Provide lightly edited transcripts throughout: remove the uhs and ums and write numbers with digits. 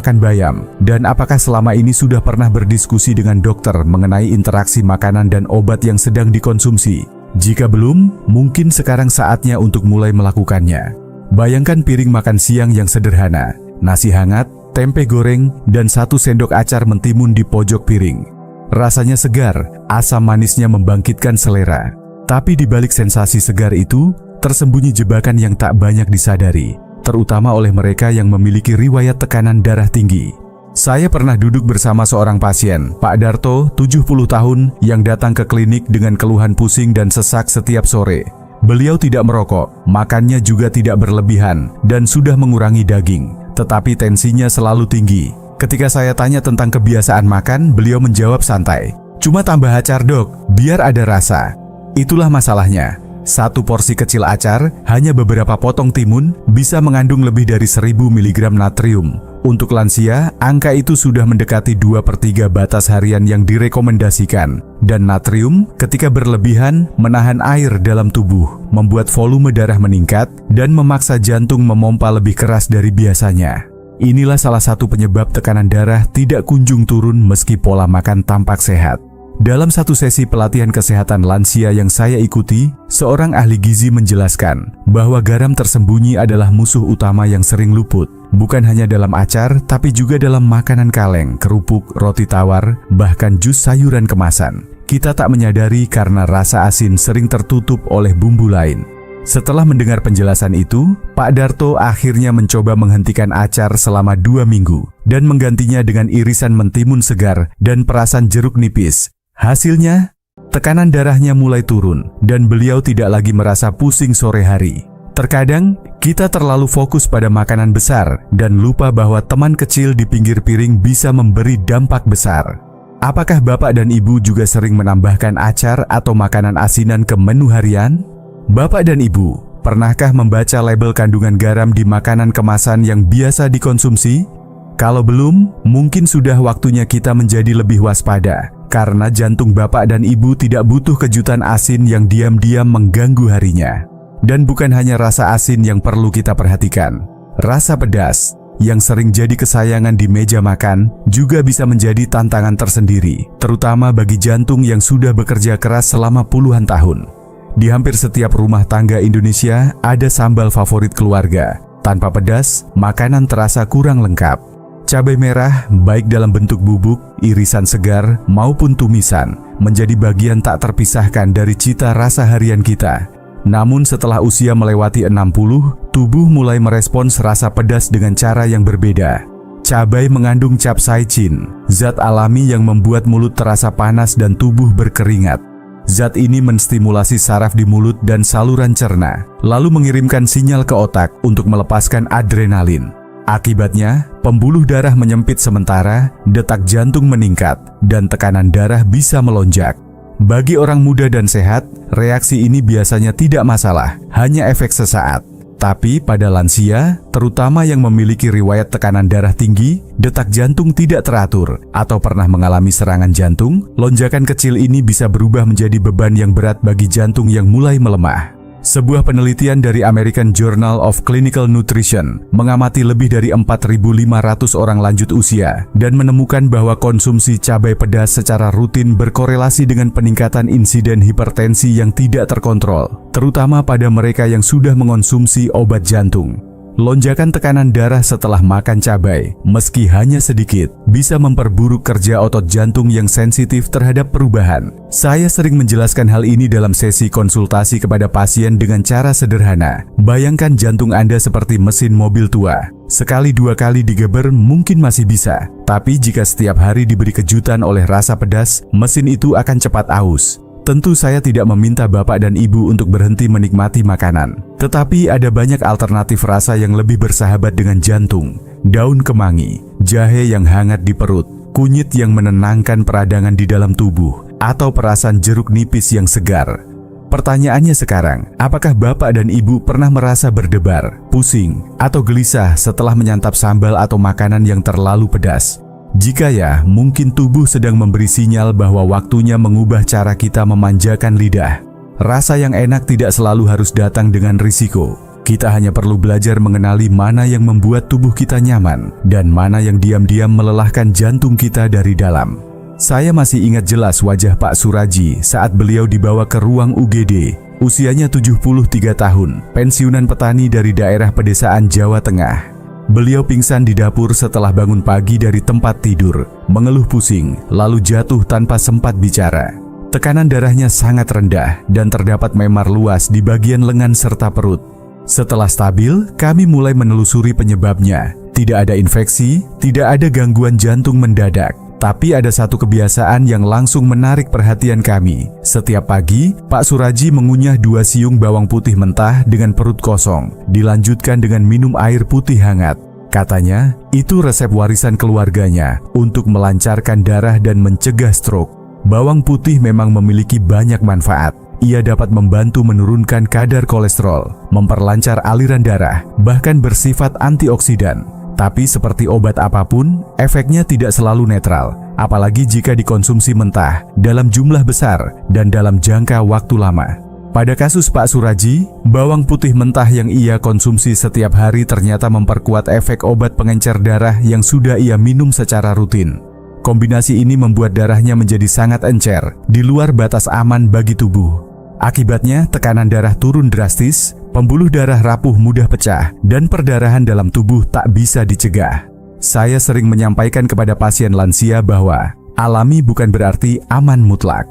makan bayam? Dan apakah selama ini sudah pernah berdiskusi dengan dokter mengenai interaksi makanan dan obat yang sedang dikonsumsi? Jika belum, mungkin sekarang saatnya untuk mulai melakukannya. Bayangkan piring makan siang yang sederhana, nasi hangat, tempe goreng, dan 1 sendok acar mentimun di pojok piring. Rasanya segar, asam manisnya membangkitkan selera. Tapi di balik sensasi segar itu, tersembunyi jebakan yang tak banyak disadari, terutama oleh mereka yang memiliki riwayat tekanan darah tinggi. Saya pernah duduk bersama seorang pasien, Pak Darto, 70 tahun, yang datang ke klinik dengan keluhan pusing dan sesak setiap sore. Beliau tidak merokok, makannya juga tidak berlebihan, dan sudah mengurangi daging. Tetapi tensinya selalu tinggi. Ketika saya tanya tentang kebiasaan makan, beliau menjawab santai, "Cuma tambah acar dok, biar ada rasa." Itulah masalahnya. 1 porsi kecil acar, hanya beberapa potong timun, bisa mengandung lebih dari 1000 mg natrium. Untuk lansia, angka itu sudah mendekati 2/3 batas harian yang direkomendasikan. Dan natrium, ketika berlebihan, menahan air dalam tubuh, membuat volume darah meningkat, dan memaksa jantung memompa lebih keras dari biasanya. Inilah salah satu penyebab tekanan darah tidak kunjung turun meski pola makan tampak sehat. Dalam satu sesi pelatihan kesehatan lansia yang saya ikuti, seorang ahli gizi menjelaskan bahwa garam tersembunyi adalah musuh utama yang sering luput. Bukan hanya dalam acar, tapi juga dalam makanan kaleng, kerupuk, roti tawar, bahkan jus sayuran kemasan. Kita tak menyadari karena rasa asin sering tertutup oleh bumbu lain. Setelah mendengar penjelasan itu, Pak Darto akhirnya mencoba menghentikan acar selama 2 minggu dan menggantinya dengan irisan mentimun segar dan perasan jeruk nipis. Hasilnya, tekanan darahnya mulai turun dan beliau tidak lagi merasa pusing sore hari. Terkadang, kita terlalu fokus pada makanan besar dan lupa bahwa teman kecil di pinggir piring bisa memberi dampak besar. Apakah Bapak dan Ibu juga sering menambahkan acar atau makanan asinan ke menu harian? Bapak dan Ibu, pernahkah membaca label kandungan garam di makanan kemasan yang biasa dikonsumsi? Kalau belum, mungkin sudah waktunya kita menjadi lebih waspada. Karena jantung Bapak dan Ibu tidak butuh kejutan asin yang diam-diam mengganggu harinya. Dan bukan hanya rasa asin yang perlu kita perhatikan. Rasa pedas, yang sering jadi kesayangan di meja makan, juga bisa menjadi tantangan tersendiri, terutama bagi jantung yang sudah bekerja keras selama puluhan tahun. Di hampir setiap rumah tangga Indonesia, ada sambal favorit keluarga. Tanpa pedas, makanan terasa kurang lengkap. Cabai merah, baik dalam bentuk bubuk, irisan segar, maupun tumisan, menjadi bagian tak terpisahkan dari cita rasa harian kita. Namun setelah usia melewati 60, tubuh mulai merespons rasa pedas dengan cara yang berbeda. Cabai mengandung capsaicin, zat alami yang membuat mulut terasa panas dan tubuh berkeringat. Zat ini menstimulasi saraf di mulut dan saluran cerna, lalu mengirimkan sinyal ke otak untuk melepaskan adrenalin. Akibatnya, pembuluh darah menyempit sementara, detak jantung meningkat, dan tekanan darah bisa melonjak. Bagi orang muda dan sehat, reaksi ini biasanya tidak masalah, hanya efek sesaat. Tapi pada lansia, terutama yang memiliki riwayat tekanan darah tinggi, detak jantung tidak teratur, atau pernah mengalami serangan jantung, lonjakan kecil ini bisa berubah menjadi beban yang berat bagi jantung yang mulai melemah. Sebuah penelitian dari American Journal of Clinical Nutrition mengamati lebih dari 4.500 orang lanjut usia dan menemukan bahwa konsumsi cabai pedas secara rutin berkorelasi dengan peningkatan insiden hipertensi yang tidak terkontrol, terutama pada mereka yang sudah mengonsumsi obat jantung. Lonjakan tekanan darah setelah makan cabai, meski hanya sedikit, bisa memperburuk kerja otot jantung yang sensitif terhadap perubahan. Saya sering menjelaskan hal ini dalam sesi konsultasi kepada pasien dengan cara sederhana. Bayangkan jantung Anda seperti mesin mobil tua. Sekali 2 kali digeber mungkin masih bisa, tapi jika setiap hari diberi kejutan oleh rasa pedas, mesin itu akan cepat aus. Tentu saya tidak meminta Bapak dan Ibu untuk berhenti menikmati makanan. Tetapi ada banyak alternatif rasa yang lebih bersahabat dengan jantung. Daun kemangi, jahe yang hangat di perut, kunyit yang menenangkan peradangan di dalam tubuh, atau perasan jeruk nipis yang segar. Pertanyaannya sekarang, apakah Bapak dan Ibu pernah merasa berdebar, pusing, atau gelisah setelah menyantap sambal atau makanan yang terlalu pedas? Jika ya, mungkin tubuh sedang memberi sinyal bahwa waktunya mengubah cara kita memanjakan lidah. Rasa yang enak tidak selalu harus datang dengan risiko. Kita hanya perlu belajar mengenali mana yang membuat tubuh kita nyaman dan mana yang diam-diam melelahkan jantung kita dari dalam. Saya masih ingat jelas wajah Pak Suraji saat beliau dibawa ke ruang UGD. Usianya 73 tahun, pensiunan petani dari daerah pedesaan Jawa Tengah. Beliau pingsan di dapur setelah bangun pagi dari tempat tidur, mengeluh pusing, lalu jatuh tanpa sempat bicara. Tekanan darahnya sangat rendah dan terdapat memar luas di bagian lengan serta perut. Setelah stabil, kami mulai menelusuri penyebabnya. Tidak ada infeksi, tidak ada gangguan jantung mendadak. Tapi ada satu kebiasaan yang langsung menarik perhatian kami. Setiap pagi, Pak Suraji mengunyah 2 siung bawang putih mentah dengan perut kosong, dilanjutkan dengan minum air putih hangat. Katanya, itu resep warisan keluarganya untuk melancarkan darah dan mencegah stroke. Bawang putih memang memiliki banyak manfaat. Ia dapat membantu menurunkan kadar kolesterol, memperlancar aliran darah, bahkan bersifat antioksidan. Tapi seperti obat apapun, efeknya tidak selalu netral, apalagi jika dikonsumsi mentah, dalam jumlah besar, dan dalam jangka waktu lama. Pada kasus Pak Suraji, bawang putih mentah yang ia konsumsi setiap hari ternyata memperkuat efek obat pengencer darah yang sudah ia minum secara rutin. Kombinasi ini membuat darahnya menjadi sangat encer, di luar batas aman bagi tubuh. Akibatnya, tekanan darah turun drastis, pembuluh darah rapuh mudah pecah, dan perdarahan dalam tubuh tak bisa dicegah. Saya sering menyampaikan kepada pasien lansia bahwa alami bukan berarti aman mutlak.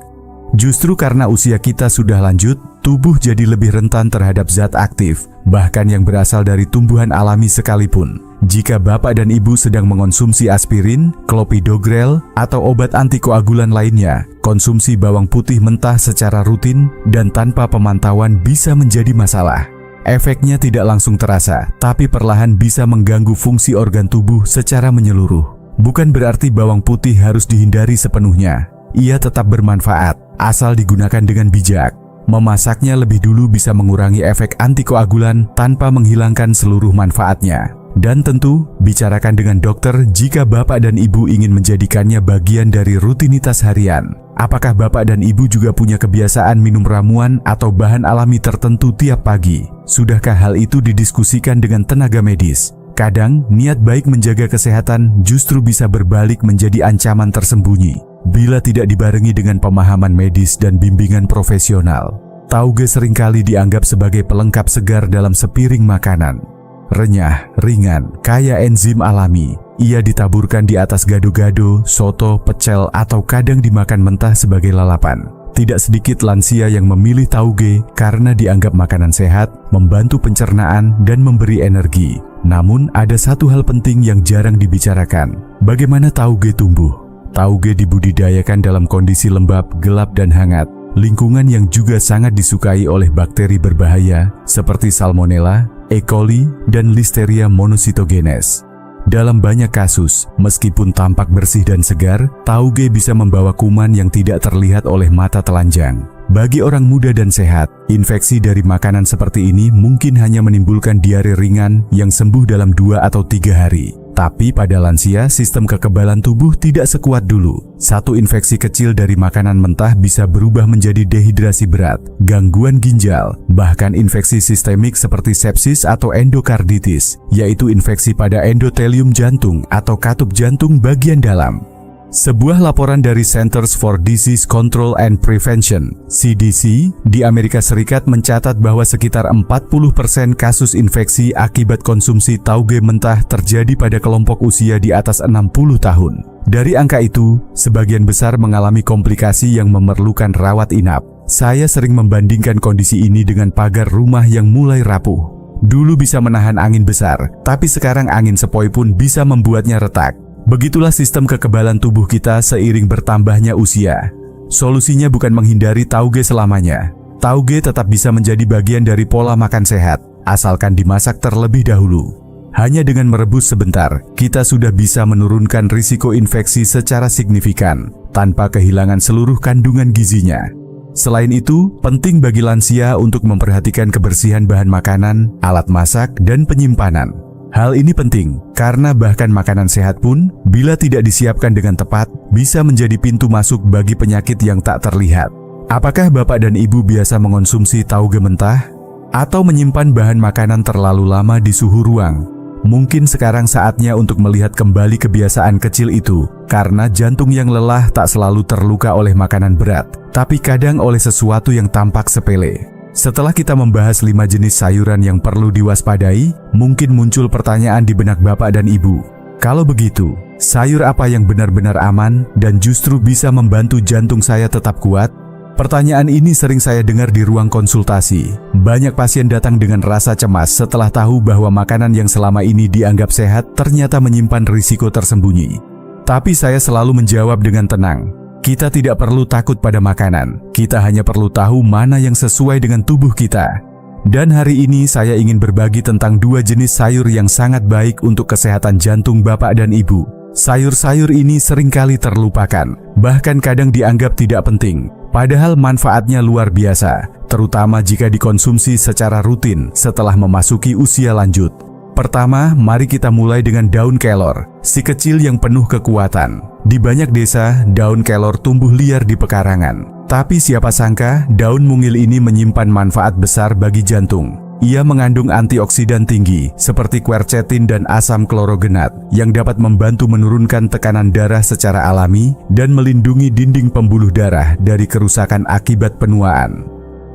Justru karena usia kita sudah lanjut, tubuh jadi lebih rentan terhadap zat aktif, bahkan yang berasal dari tumbuhan alami sekalipun. Jika Bapak dan Ibu sedang mengonsumsi aspirin, clopidogrel, atau obat antikoagulan lainnya, konsumsi bawang putih mentah secara rutin dan tanpa pemantauan bisa menjadi masalah. Efeknya tidak langsung terasa, tapi perlahan bisa mengganggu fungsi organ tubuh secara menyeluruh. Bukan berarti bawang putih harus dihindari sepenuhnya. Ia tetap bermanfaat, asal digunakan dengan bijak. Memasaknya lebih dulu bisa mengurangi efek antikoagulan tanpa menghilangkan seluruh manfaatnya. Dan tentu, bicarakan dengan dokter jika Bapak dan Ibu ingin menjadikannya bagian dari rutinitas harian. Apakah Bapak dan Ibu juga punya kebiasaan minum ramuan atau bahan alami tertentu tiap pagi? Sudahkah hal itu didiskusikan dengan tenaga medis? Kadang, niat baik menjaga kesehatan justru bisa berbalik menjadi ancaman tersembunyi bila tidak dibarengi dengan pemahaman medis dan bimbingan profesional. Tauge seringkali dianggap sebagai pelengkap segar dalam sepiring makanan. Renyah, ringan, kaya enzim alami. Ia ditaburkan di atas gado-gado, soto, pecel, atau kadang dimakan mentah sebagai lalapan. Tidak sedikit lansia yang memilih tauge karena dianggap makanan sehat, membantu pencernaan, dan memberi energi. Namun, ada satu hal penting yang jarang dibicarakan. Bagaimana tauge tumbuh? Tauge dibudidayakan dalam kondisi lembab, gelap, dan hangat. Lingkungan yang juga sangat disukai oleh bakteri berbahaya seperti Salmonella, E. coli, dan Listeria monocytogenes. Dalam banyak kasus, meskipun tampak bersih dan segar, tauge bisa membawa kuman yang tidak terlihat oleh mata telanjang. Bagi orang muda dan sehat, infeksi dari makanan seperti ini mungkin hanya menimbulkan diare ringan yang sembuh dalam 2 atau 3 hari. Tapi pada lansia, sistem kekebalan tubuh tidak sekuat dulu. Satu infeksi kecil dari makanan mentah bisa berubah menjadi dehidrasi berat, gangguan ginjal, bahkan infeksi sistemik seperti sepsis atau endokarditis, yaitu infeksi pada endotelium jantung atau katup jantung bagian dalam. Sebuah laporan dari Centers for Disease Control and Prevention (CDC) di Amerika Serikat mencatat bahwa sekitar 40% kasus infeksi akibat konsumsi tauge mentah terjadi pada kelompok usia di atas 60 tahun. Dari angka itu, sebagian besar mengalami komplikasi yang memerlukan rawat inap. Saya sering membandingkan kondisi ini dengan pagar rumah yang mulai rapuh. Dulu bisa menahan angin besar, tapi sekarang angin sepoi pun bisa membuatnya retak. Begitulah sistem kekebalan tubuh kita seiring bertambahnya usia. Solusinya bukan menghindari tauge selamanya. Tauge tetap bisa menjadi bagian dari pola makan sehat, asalkan dimasak terlebih dahulu. Hanya dengan merebus sebentar, kita sudah bisa menurunkan risiko infeksi secara signifikan, tanpa kehilangan seluruh kandungan gizinya. Selain itu, penting bagi lansia untuk memperhatikan kebersihan bahan makanan, alat masak, dan penyimpanan. Hal ini penting karena bahkan makanan sehat pun, bila tidak disiapkan dengan tepat, bisa menjadi pintu masuk bagi penyakit yang tak terlihat. Apakah Bapak dan Ibu biasa mengonsumsi tauge mentah? atau menyimpan bahan makanan terlalu lama di suhu ruang. Mungkin sekarang saatnya untuk melihat kembali kebiasaan kecil itu, karena jantung yang lelah tak selalu terluka oleh makanan berat, tapi kadang oleh sesuatu yang tampak sepele. Setelah kita membahas 5 jenis sayuran yang perlu diwaspadai, mungkin muncul pertanyaan di benak Bapak dan Ibu. Kalau begitu, sayur apa yang benar-benar aman dan justru bisa membantu jantung saya tetap kuat? Pertanyaan ini sering saya dengar di ruang konsultasi. Banyak pasien datang dengan rasa cemas setelah tahu bahwa makanan yang selama ini dianggap sehat ternyata menyimpan risiko tersembunyi. Tapi saya selalu menjawab dengan tenang. Kita tidak perlu takut pada makanan, kita hanya perlu tahu mana yang sesuai dengan tubuh kita. Dan hari ini saya ingin berbagi tentang 2 jenis sayur yang sangat baik untuk kesehatan jantung Bapak dan Ibu. Sayur-sayur ini seringkali terlupakan, bahkan kadang dianggap tidak penting. Padahal manfaatnya luar biasa, terutama jika dikonsumsi secara rutin setelah memasuki usia lanjut. Pertama, mari kita mulai dengan daun kelor, si kecil yang penuh kekuatan. Di banyak desa, daun kelor tumbuh liar di pekarangan. Tapi siapa sangka, daun mungil ini menyimpan manfaat besar bagi jantung. Ia mengandung antioksidan tinggi, seperti quercetin dan asam klorogenat, yang dapat membantu menurunkan tekanan darah secara alami dan melindungi dinding pembuluh darah dari kerusakan akibat penuaan.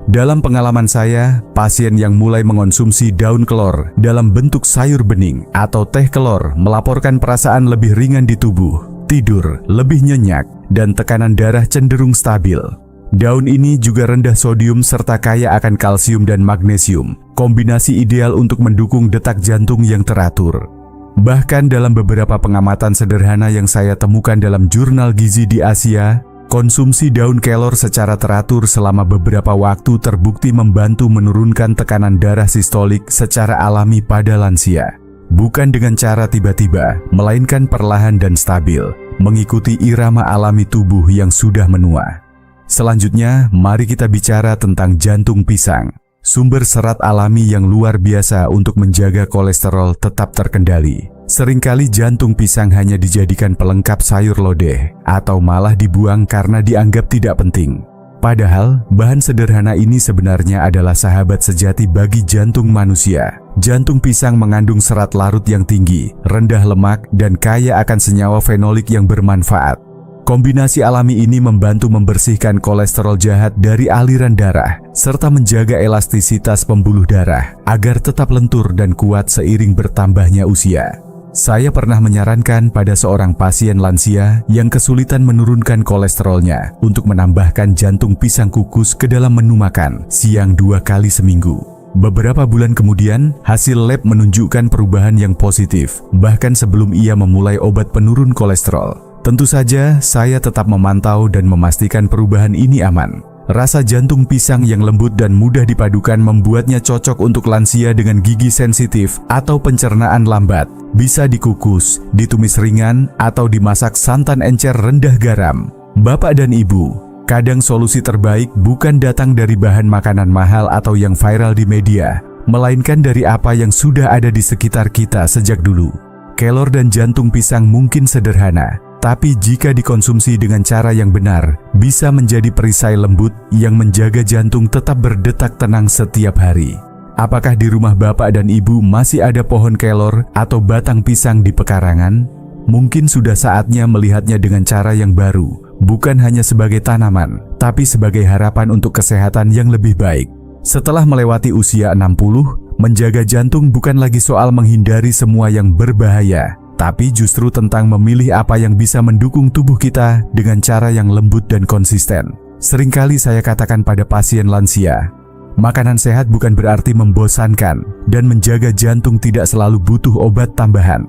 Dalam pengalaman saya, pasien yang mulai mengonsumsi daun kelor dalam bentuk sayur bening atau teh kelor melaporkan perasaan lebih ringan di tubuh, tidur lebih nyenyak, dan tekanan darah cenderung stabil. Daun ini juga rendah sodium serta kaya akan kalsium dan magnesium, kombinasi ideal untuk mendukung detak jantung yang teratur. Bahkan dalam beberapa pengamatan sederhana yang saya temukan dalam jurnal gizi di Asia, konsumsi daun kelor secara teratur selama beberapa waktu terbukti membantu menurunkan tekanan darah sistolik secara alami pada lansia. Bukan dengan cara tiba-tiba, melainkan perlahan dan stabil, mengikuti irama alami tubuh yang sudah menua. Selanjutnya, mari kita bicara tentang jantung pisang, sumber serat alami yang luar biasa untuk menjaga kolesterol tetap terkendali. Seringkali jantung pisang hanya dijadikan pelengkap sayur lodeh, atau malah dibuang karena dianggap tidak penting. Padahal, bahan sederhana ini sebenarnya adalah sahabat sejati bagi jantung manusia. Jantung pisang mengandung serat larut yang tinggi, rendah lemak, dan kaya akan senyawa fenolik yang bermanfaat. Kombinasi alami ini membantu membersihkan kolesterol jahat dari aliran darah, serta menjaga elastisitas pembuluh darah agar tetap lentur dan kuat seiring bertambahnya usia. Saya pernah menyarankan pada seorang pasien lansia yang kesulitan menurunkan kolesterolnya untuk menambahkan jantung pisang kukus ke dalam menu makan siang 2 kali seminggu. Beberapa bulan kemudian, hasil lab menunjukkan perubahan yang positif, bahkan sebelum ia memulai obat penurun kolesterol. Tentu saja, saya tetap memantau dan memastikan perubahan ini aman. Rasa jantung pisang yang lembut dan mudah dipadukan membuatnya cocok untuk lansia dengan gigi sensitif atau pencernaan lambat. Bisa dikukus, ditumis ringan, atau dimasak santan encer rendah garam. Bapak dan Ibu, kadang solusi terbaik bukan datang dari bahan makanan mahal atau yang viral di media, melainkan dari apa yang sudah ada di sekitar kita sejak dulu. Kelor dan jantung pisang mungkin sederhana, tapi jika dikonsumsi dengan cara yang benar, bisa menjadi perisai lembut yang menjaga jantung tetap berdetak tenang setiap hari. Apakah di rumah Bapak dan Ibu masih ada pohon kelor atau batang pisang di pekarangan? Mungkin sudah saatnya melihatnya dengan cara yang baru, bukan hanya sebagai tanaman, tapi sebagai harapan untuk kesehatan yang lebih baik. Setelah melewati usia 60, menjaga jantung bukan lagi soal menghindari semua yang berbahaya, tapi justru tentang memilih apa yang bisa mendukung tubuh kita dengan cara yang lembut dan konsisten. Seringkali saya katakan pada pasien lansia, makanan sehat bukan berarti membosankan, dan menjaga jantung tidak selalu butuh obat tambahan.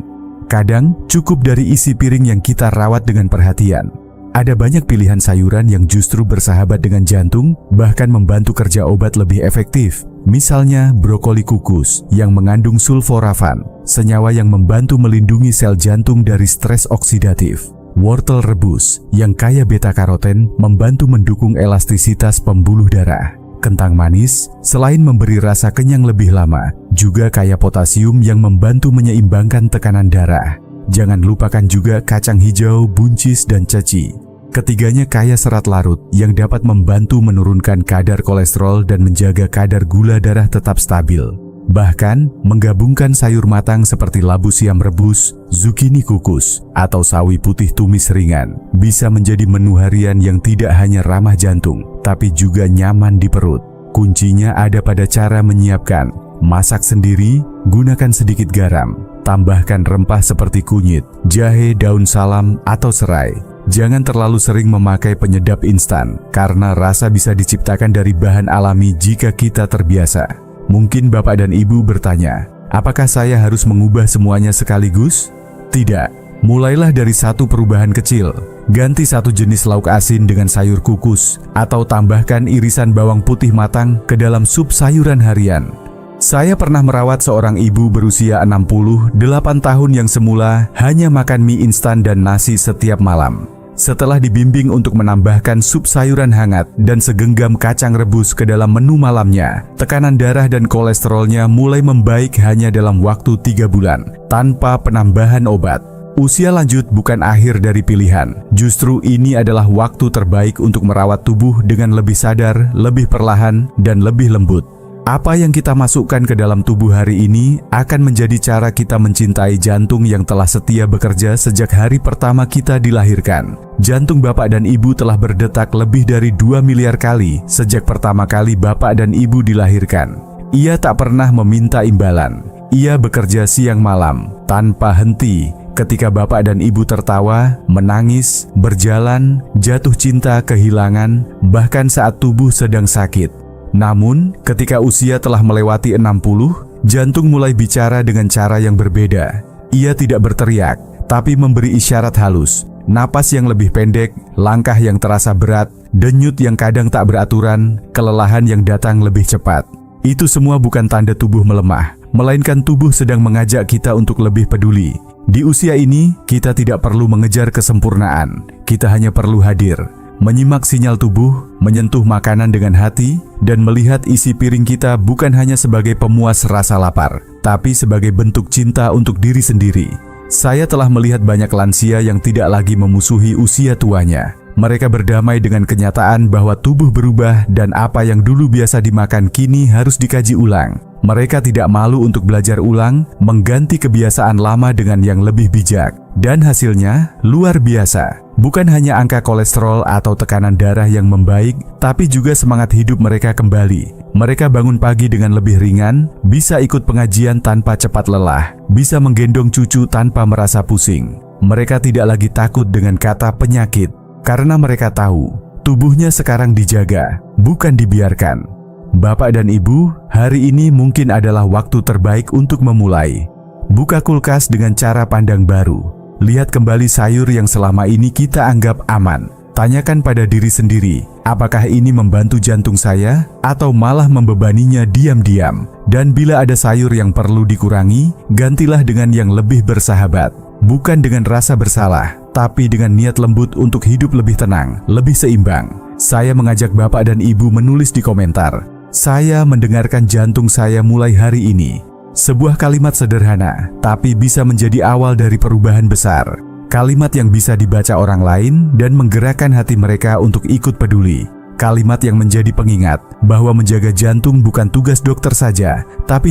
Kadang, cukup dari isi piring yang kita rawat dengan perhatian. Ada banyak pilihan sayuran yang justru bersahabat dengan jantung, bahkan membantu kerja obat lebih efektif. Misalnya, brokoli kukus yang mengandung sulforafan, senyawa yang membantu melindungi sel jantung dari stres oksidatif. Wortel rebus yang kaya beta-karoten membantu mendukung elastisitas pembuluh darah. Kentang manis, selain memberi rasa kenyang lebih lama, juga kaya potasium yang membantu menyeimbangkan tekanan darah. Jangan lupakan juga kacang hijau, buncis, dan ceci. Ketiganya kaya serat larut yang dapat membantu menurunkan kadar kolesterol dan menjaga kadar gula darah tetap stabil. Bahkan, menggabungkan sayur matang seperti labu siam rebus, zukini kukus, atau sawi putih tumis ringan bisa menjadi menu harian yang tidak hanya ramah jantung, tapi juga nyaman di perut. Kuncinya ada pada cara menyiapkan. Masak sendiri, gunakan sedikit garam, tambahkan rempah seperti kunyit, jahe, daun salam, atau serai. Jangan terlalu sering memakai penyedap instan, karena rasa bisa diciptakan dari bahan alami jika kita terbiasa. Mungkin Bapak dan Ibu bertanya, apakah saya harus mengubah semuanya sekaligus? Tidak, mulailah dari satu perubahan kecil. Ganti satu jenis lauk asin dengan sayur kukus, atau tambahkan irisan bawang putih matang ke dalam sup sayuran harian. Saya pernah merawat seorang ibu berusia 68 tahun yang semula hanya makan mie instan dan nasi setiap malam. Setelah dibimbing untuk menambahkan sup sayuran hangat dan segenggam kacang rebus ke dalam menu malamnya, tekanan darah dan kolesterolnya mulai membaik hanya dalam waktu 3 bulan, tanpa penambahan obat. Usia lanjut bukan akhir dari pilihan, justru ini adalah waktu terbaik untuk merawat tubuh dengan lebih sadar, lebih perlahan, dan lebih lembut. Apa yang kita masukkan ke dalam tubuh hari ini akan menjadi cara kita mencintai jantung yang telah setia bekerja sejak hari pertama kita dilahirkan. Jantung Bapak dan Ibu telah berdetak lebih dari 2 miliar kali sejak pertama kali Bapak dan Ibu dilahirkan. Ia tak pernah meminta imbalan. Ia bekerja siang malam, tanpa henti. Ketika Bapak dan Ibu tertawa, menangis, berjalan, jatuh cinta, kehilangan, bahkan saat tubuh sedang sakit. Namun, ketika usia telah melewati 60, jantung mulai bicara dengan cara yang berbeda. Ia tidak berteriak, tapi memberi isyarat halus. Napas yang lebih pendek, langkah yang terasa berat, denyut yang kadang tak beraturan, kelelahan yang datang lebih cepat. Itu semua bukan tanda tubuh melemah, melainkan tubuh sedang mengajak kita untuk lebih peduli. Di usia ini, kita tidak perlu mengejar kesempurnaan. Kita hanya perlu hadir. Menyimak sinyal tubuh, menyentuh makanan dengan hati, dan melihat isi piring kita bukan hanya sebagai pemuas rasa lapar, tapi sebagai bentuk cinta untuk diri sendiri. Saya telah melihat banyak lansia yang tidak lagi memusuhi usia tuanya. Mereka berdamai dengan kenyataan bahwa tubuh berubah dan apa yang dulu biasa dimakan kini harus dikaji ulang. Mereka tidak malu untuk belajar ulang, mengganti kebiasaan lama dengan yang lebih bijak. Dan hasilnya luar biasa. Bukan hanya angka kolesterol atau tekanan darah yang membaik, tapi juga semangat hidup mereka kembali. Mereka bangun pagi dengan lebih ringan, bisa ikut pengajian tanpa cepat lelah, bisa menggendong cucu tanpa merasa pusing. Mereka tidak lagi takut dengan kata penyakit, karena mereka tahu tubuhnya sekarang dijaga, bukan dibiarkan. Bapak dan Ibu, hari ini mungkin adalah waktu terbaik untuk memulai. Buka kulkas dengan cara pandang baru. Lihat kembali sayur yang selama ini kita anggap aman. Tanyakan pada diri sendiri, apakah ini membantu jantung saya atau malah membebaninya diam-diam? Dan bila ada sayur yang perlu dikurangi, gantilah dengan yang lebih bersahabat. Bukan dengan rasa bersalah, tapi dengan niat lembut untuk hidup lebih tenang, lebih seimbang. Saya mengajak Bapak dan Ibu menulis di komentar, "Saya mendengarkan jantung saya mulai hari ini." Sebuah kalimat sederhana, tapi bisa menjadi awal dari perubahan besar. Kalimat yang bisa dibaca orang lain dan menggerakkan hati mereka untuk ikut peduli. Kalimat yang menjadi pengingat bahwa menjaga jantung bukan tugas dokter saja, tapi